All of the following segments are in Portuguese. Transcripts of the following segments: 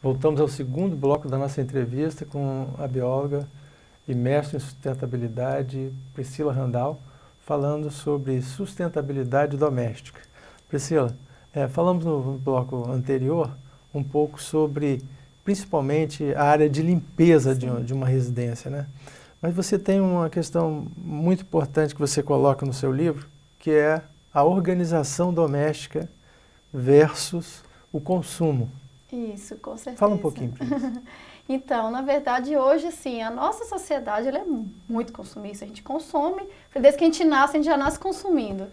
Voltamos ao segundo bloco da nossa entrevista com a bióloga e mestre em sustentabilidade, Priscila Randall, falando sobre sustentabilidade doméstica. Priscila, falamos no bloco anterior um pouco sobre, principalmente, a área de limpeza de uma residência, né? Mas você tem uma questão muito importante que você coloca no seu livro, que é a organização doméstica versus o consumo. Isso, com certeza. Fala um pouquinho para isso. Então, na verdade, hoje, assim, a nossa sociedade ela é muito consumista. A gente consome, desde que a gente nasce, a gente já nasce consumindo.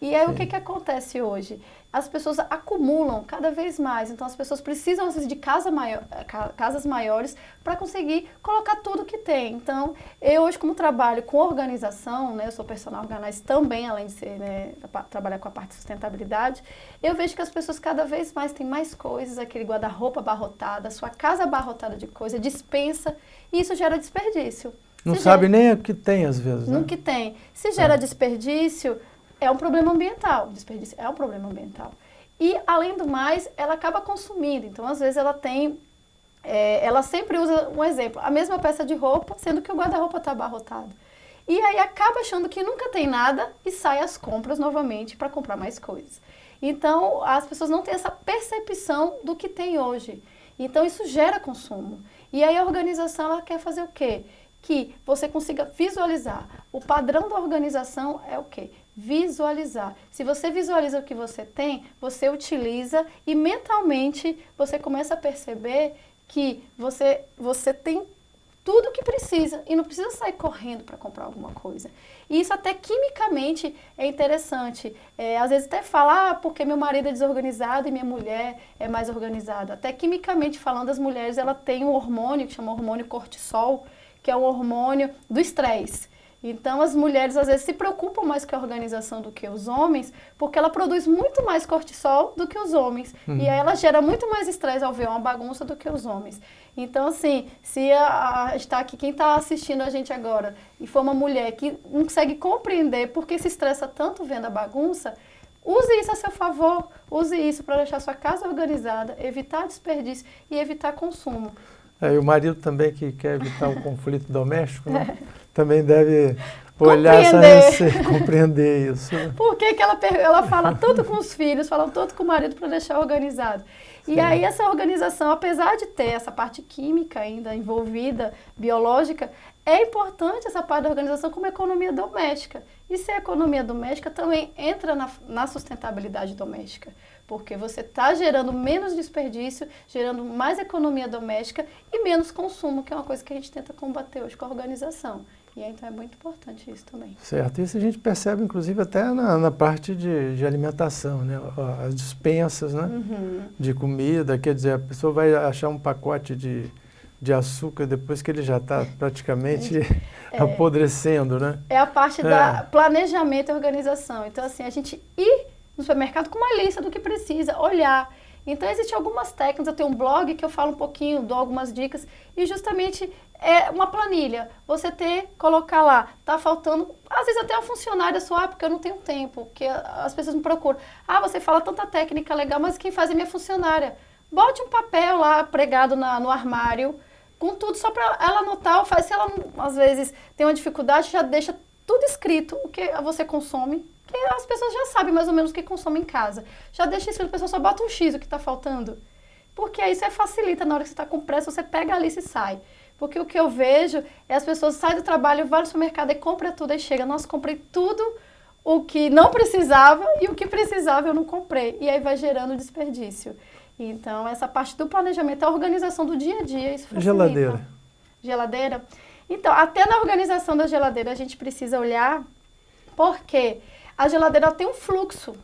E aí, o que acontece hoje? As pessoas acumulam cada vez mais. Então, as pessoas precisam, às vezes, de casas maiores para conseguir colocar tudo que tem. Então, eu hoje, como trabalho com organização, né, eu sou personal organizer também, além de ser, né, trabalhar com a parte de sustentabilidade, eu vejo que as pessoas cada vez mais têm mais coisas, aquele guarda-roupa abarrotado, a sua casa abarrotada de coisa, dispensa, e isso gera desperdício. Não sabe nem o que tem, às vezes, né? No que tem. Se gera desperdício, é um problema ambiental, desperdício é um problema ambiental. E, além do mais, ela acaba consumindo. Então, às vezes, ela sempre usa um exemplo, a mesma peça de roupa, sendo que o guarda-roupa está abarrotado. E aí acaba achando que nunca tem nada e sai às compras novamente para comprar mais coisas. Então, as pessoas não têm essa percepção do que tem hoje. Então, isso gera consumo. E aí a organização, ela quer fazer o quê? Que você consiga visualizar. O padrão da organização é o quê? Visualizar. Se você visualiza o que você tem, você utiliza e mentalmente você começa a perceber que você tem tudo o que precisa e não precisa sair correndo para comprar alguma coisa. E isso até quimicamente é interessante. Às vezes até fala, porque meu marido é desorganizado e minha mulher é mais organizada. Até quimicamente falando, as mulheres ela têm um hormônio que chama hormônio cortisol, que é um hormônio do estresse. Então, as mulheres, às vezes, se preocupam mais com a organização do que os homens, porque ela produz muito mais cortisol do que os homens. E aí ela gera muito mais estresse ao ver uma bagunça do que os homens. Então, assim, se está aqui, quem está assistindo a gente agora, e for uma mulher que não consegue compreender por que se estressa tanto vendo a bagunça, use isso a seu favor. Use isso para deixar sua casa organizada, evitar desperdício e evitar consumo. E o marido também que quer evitar o conflito doméstico, né? Também deve olhar compreender isso. Por que ela fala tanto com os filhos, fala tanto com o marido para deixar organizado? Sim. E aí essa organização, apesar de ter essa parte química ainda envolvida, biológica, é importante essa parte da organização como economia doméstica. E se a economia doméstica também entra na sustentabilidade doméstica, porque você está gerando menos desperdício, gerando mais economia doméstica e menos consumo, que é uma coisa que a gente tenta combater hoje com a organização. E aí, então é muito importante isso também. Certo, isso a gente percebe inclusive até na parte de alimentação, né? As dispensas, né? De comida, quer dizer, a pessoa vai achar um pacote de açúcar depois que ele já está praticamente apodrecendo, né? É a parte da planejamento e organização. Então, assim, a gente ir no supermercado com uma lista do que precisa, olhar. Então, existem algumas técnicas, eu tenho um blog que eu falo um pouquinho, dou algumas dicas, e justamente é uma planilha. Você colocar lá, tá faltando, às vezes até uma funcionária sua, porque eu não tenho tempo, porque as pessoas me procuram. Você fala tanta técnica legal, mas quem faz é minha funcionária. Bote um papel lá pregado no armário, com tudo, só para ela anotar, ou se ela, às vezes, tem uma dificuldade, já deixa tudo escrito, o que você consome, que as pessoas já sabem mais ou menos o que consomem em casa. Já deixa escrito, a pessoa só bota um X, o que está faltando. Porque aí isso facilita, na hora que você está com pressa, você pega a lista e sai. Porque o que eu vejo é as pessoas saem do trabalho, vão no supermercado e compram tudo, aí chega, nossa, comprei tudo o que não precisava e o que precisava eu não comprei. E aí vai gerando desperdício. Então, essa parte do planejamento, a organização do dia a dia, isso facilita. Geladeira. Geladeira? Então, até na organização da geladeira a gente precisa olhar, porque a geladeira tem um fluxo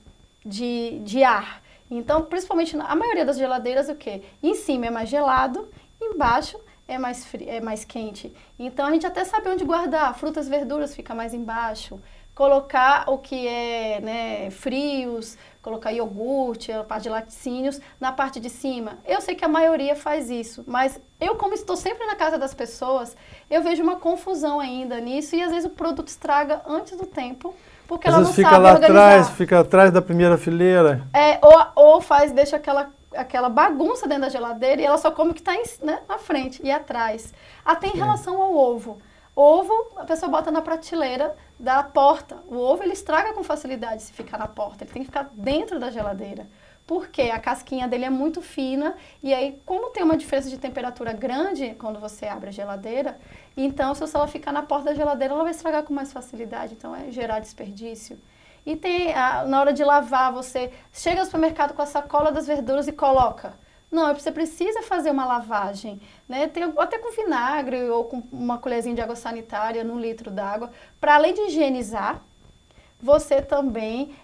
de ar. Então, principalmente, a maioria das geladeiras, o quê? Em cima é mais gelado, embaixo é mais quente. Então, a gente até sabe onde guardar. Frutas, verduras fica mais embaixo. Colocar o que é, né, frios, colocar iogurte, a parte de laticínios, na parte de cima. Eu sei que a maioria faz isso, mas eu, como estou sempre na casa das pessoas, eu vejo uma confusão ainda nisso e às vezes o produto estraga antes do tempo, porque ela não sabe organizar. Fica atrás da primeira fileira. Ou deixa aquela bagunça dentro da geladeira e ela só come o que está né, na frente e atrás. Até em relação ao ovo. Ovo, a pessoa bota na prateleira da porta. O ovo, ele estraga com facilidade se ficar na porta. Ele tem que ficar dentro da geladeira. Porque a casquinha dele é muito fina e aí, como tem uma diferença de temperatura grande quando você abre a geladeira, então se ela ficar na porta da geladeira, ela vai estragar com mais facilidade. Então, é gerar desperdício. E tem, na hora de lavar, você chega ao supermercado com a sacola das verduras e coloca. Não, você precisa fazer uma lavagem, né? Até com vinagre ou com uma colherzinha de água sanitária num litro d'água, para além de higienizar, você também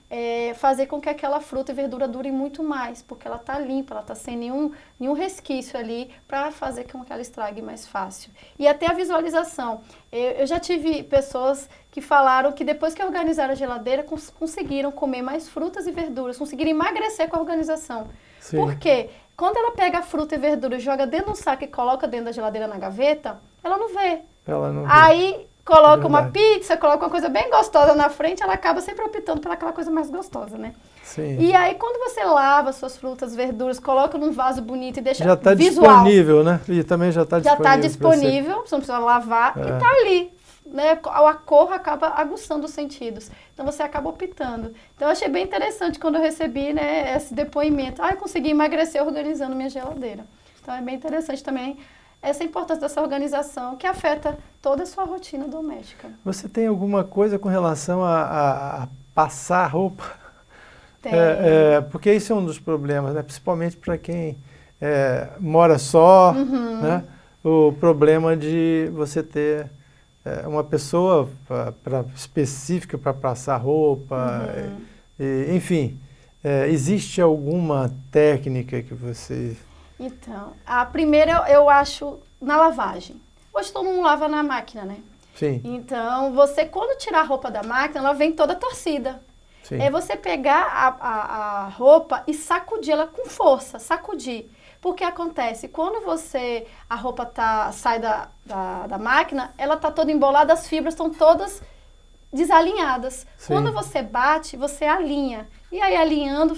fazer com que aquela fruta e verdura dure muito mais, porque ela está limpa, ela está sem nenhum resquício ali para fazer com que ela estrague mais fácil. E até a visualização. Eu já tive pessoas que falaram que depois que organizaram a geladeira, conseguiram comer mais frutas e verduras, conseguiram emagrecer com a organização. Sim. Por quê? Quando ela pega a fruta e verdura, joga dentro de um saco e coloca dentro da geladeira na gaveta, ela não vê. Ela não vê. Aí coloca uma pizza, coloca uma coisa bem gostosa na frente, ela acaba sempre optando por aquela coisa mais gostosa, né? Sim. E aí, quando você lava suas frutas, verduras, coloca num vaso bonito e deixa já tá visual. Disponível, né? E também já está disponível. Já está disponível, você não precisa lavar e está ali. Né? A cor acaba aguçando os sentidos. Então, você acaba optando. Então, eu achei bem interessante quando eu recebi, né, esse depoimento. Eu consegui emagrecer organizando minha geladeira. Então, é bem interessante também essa importância dessa organização que afeta toda a sua rotina doméstica. Você tem alguma coisa com relação a passar roupa? Tem. Porque isso é um dos problemas, né? Principalmente para quem mora só, né? O problema de você ter uma pessoa específica para passar roupa, enfim. Existe alguma técnica que você... Então, a primeira eu acho na lavagem. Hoje todo mundo lava na máquina, né? Sim. Então, você quando tirar a roupa da máquina, ela vem toda torcida. Sim. É você pegar a roupa e sacudir ela com força, sacudir. Porque acontece, quando a roupa sai da máquina, ela está toda embolada, as fibras estão todas desalinhadas. Sim. Quando você bate, você alinha. E aí, alinhando,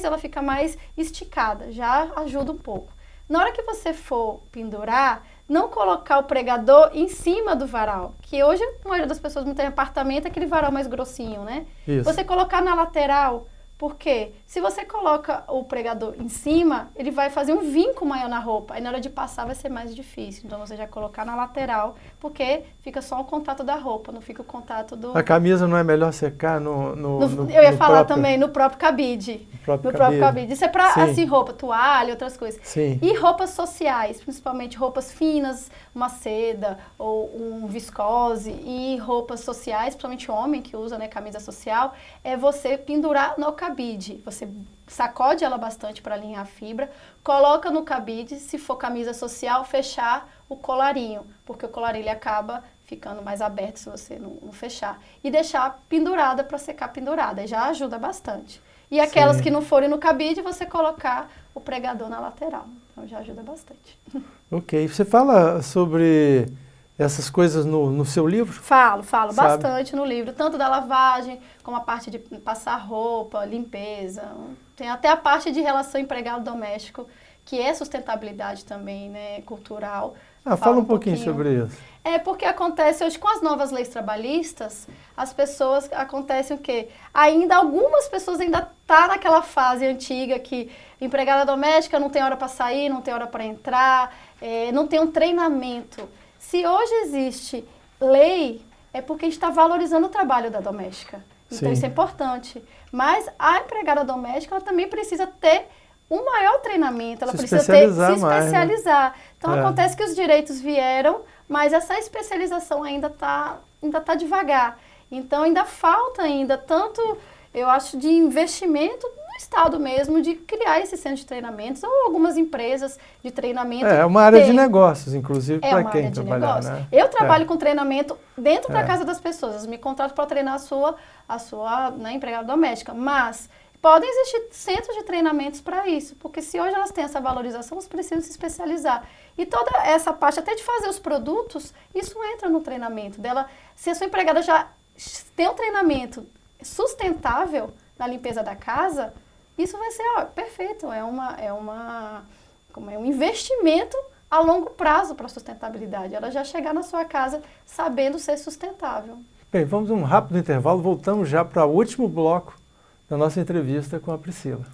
ela fica mais esticada, já ajuda um pouco. Na hora que você for pendurar, não colocar o pregador em cima do varal, que hoje a maioria das pessoas não tem apartamento, é aquele varal mais grossinho, né? Isso. Você colocar na lateral, porque se você coloca o pregador em cima, ele vai fazer um vinco maior na roupa, aí na hora de passar vai ser mais difícil. Então você já colocar na lateral, porque fica só o contato da roupa, não fica o contato do... A camisa não é melhor secar eu ia falar também, no próprio cabide. No próprio cabide. Isso é para, assim, roupa, toalha, outras coisas. Sim. E roupas sociais, principalmente roupas finas, uma seda ou um viscose, e roupas sociais, principalmente homem que usa, né, camisa social, é você pendurar no cabide. Você sacode ela bastante para alinhar a fibra, coloca no cabide, se for camisa social, fechar o colarinho, porque o colarinho ele acaba ficando mais aberto se você não fechar. E deixar pendurada para secar pendurada, já ajuda bastante. E aquelas Sim. que não forem no cabide, você colocar o pregador na lateral, então já ajuda bastante. Ok, você fala sobre essas coisas no seu livro? Falo bastante no livro, tanto da lavagem, como a parte de passar roupa, limpeza. Tem até a parte de relação empregado doméstico, que é sustentabilidade também, né, cultural. Fala um pouquinho sobre isso. Porque acontece hoje com as novas leis trabalhistas, acontece o quê? Algumas pessoas ainda tá naquela fase antiga que empregada doméstica não tem hora para sair, não tem hora para entrar, não tem um treinamento. Se hoje existe lei, é porque a gente está valorizando o trabalho da doméstica. Então, Sim. isso é importante. Mas a empregada doméstica, ela também precisa ter um maior treinamento, ela precisa se especializar. Né? Então, acontece que os direitos vieram, mas essa especialização ainda tá devagar. Então, ainda falta tanto, eu acho, de investimento no Estado mesmo, de criar esse centro de treinamentos, ou algumas empresas de treinamento. É uma área de negócios, inclusive, para quem trabalhar, né? Eu trabalho com treinamento dentro da casa das pessoas, me contrato para treinar a sua né, empregada doméstica, mas podem existir centros de treinamentos para isso, porque se hoje elas têm essa valorização, elas precisam se especializar. E toda essa parte, até de fazer os produtos, isso entra no treinamento dela. Se a sua empregada já tem um treinamento sustentável na limpeza da casa, isso vai ser perfeito, como é um investimento a longo prazo para a sustentabilidade. Ela já chegar na sua casa sabendo ser sustentável. Bem, vamos a um rápido intervalo, voltamos já para o último bloco da nossa entrevista com a Priscila.